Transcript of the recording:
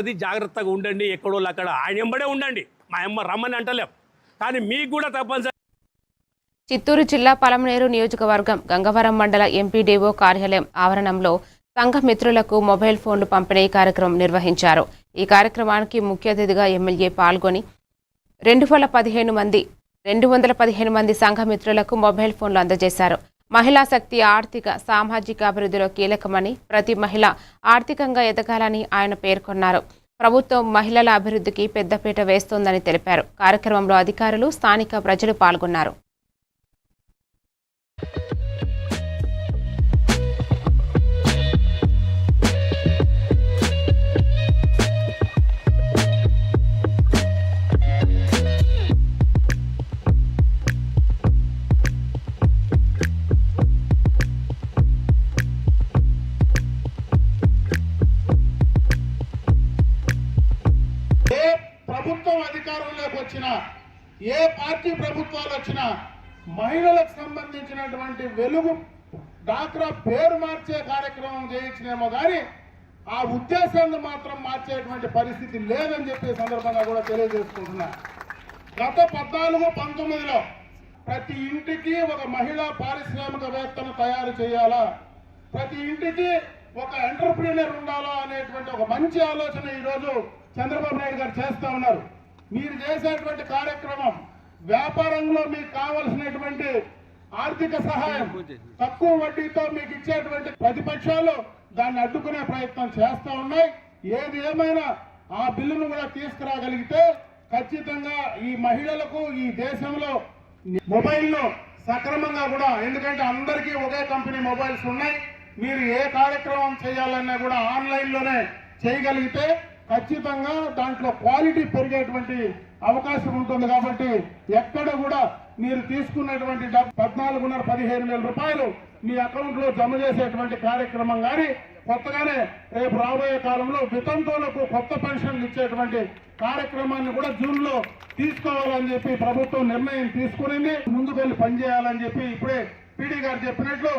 అది జాగ్రత్తగా ఉండండి, ఎక్కడో అక్కడ ఆయన ఎంబడే ఉండండి. మా అమ్మ రమ్మని అంటలేం, కానీ మీకు కూడా తప్పనిసరి. చిత్తూరు జిల్లా పలమనేరు నియోజకవర్గం గంగవరం మండల ఎంపీడీఓ కార్యాలయం ఆవరణంలో సంఘ మిత్రులకు మొబైల్ ఫోన్లు పంపిణీ కార్యక్రమం నిర్వహించారు. ఈ కార్యక్రమానికి ముఖ్య అతిథిగా ఎమ్మెల్యే పాల్గొని 215 మంది సంఘ మిత్రులకు మొబైల్ ఫోన్లు అందజేశారు. మహిళా శక్తి ఆర్థిక సామాజిక అభివృద్ధిలో కీలకమని, ప్రతి మహిళ ఆర్థికంగా ఎదగాలని ఆయన పేర్కొన్నారు. ప్రభుత్వం మహిళల అభివృద్ధికి పెద్దపీట వేస్తోందని తెలిపారు. కార్యక్రమంలో అధికారులు, స్థానిక ప్రజలు పాల్గొన్నారు. ప్రభుత్వం అధికారంలోకి వచ్చినా, ఏ పార్టీ ప్రభుత్వాలు వచ్చినా మహిళలకు సంబంధించినటువంటి వెలుగు డాక్రా పేరు మార్చే కార్యక్రమం చేయించినేమో కానీ ఆ ఉద్దేశాన్ని మాత్రం మార్చేటువంటి పరిస్థితి లేదని చెప్పే సందర్భంగా కూడా తెలియజేసుకుంటున్నా. గత 14-19లో ప్రతి ఇంటికి ఒక మహిళా పారిశ్రామికవేత్తను తయారు చేయాలా, ప్రతి ఇంటికి ఒక ఎంటర్ప్రీనర్ ఉండాలా అనేటువంటి ఒక మంచి ఆలోచన ఈరోజు చంద్రబాబు నాయుడు గారు చేస్తూ ఉన్నారు. మీరు చేసేటువంటి కార్యక్రమం వ్యాపారంలో మీకు కావలసినటువంటి ఆర్థిక సహాయం తక్కువ వడ్డీతో మీకు ఇచ్చేటువంటి ప్రతిపక్షాలు దాన్ని అడ్డుకునే ప్రయత్నం చేస్తూ ఉన్నాయి. ఏది ఏమైనా ఆ బిల్లును కూడా తీసుకురాగలిగితే ఖచ్చితంగా ఈ మహిళలకు ఈ దేశంలో మొబైల్ను సక్రమంగా కూడా, ఎందుకంటే అందరికీ ఒకే కంపెనీ మొబైల్స్ ఉన్నాయి, మీరు ఏ కార్యక్రమం చేయాలన్నా కూడా ఆన్లైన్లోనే చేయగలిగితే ఖచ్చితంగా దాంట్లో క్వాలిటీ పెరిగేటువంటి అవకాశం ఉంటుంది. కాబట్టి ఎక్కడ కూడా మీరు తీసుకున్నటువంటి 14,15,000 రూపాయలు మీ అకౌంట్లో జమ చేసేటువంటి కార్యక్రమం కానీ, కొత్తగానే రేపు రాబోయే కాలంలో వితంతువులకు కొత్త పెన్షన్లు ఇచ్చేటువంటి కార్యక్రమాన్ని కూడా జూన్లో తీసుకోవాలని చెప్పి ప్రభుత్వం నిర్ణయం తీసుకునింది. ముందుకు వెళ్ళి పనిచేయాలని చెప్పి ఇప్పుడే పీడీ గారు చెప్పినట్లు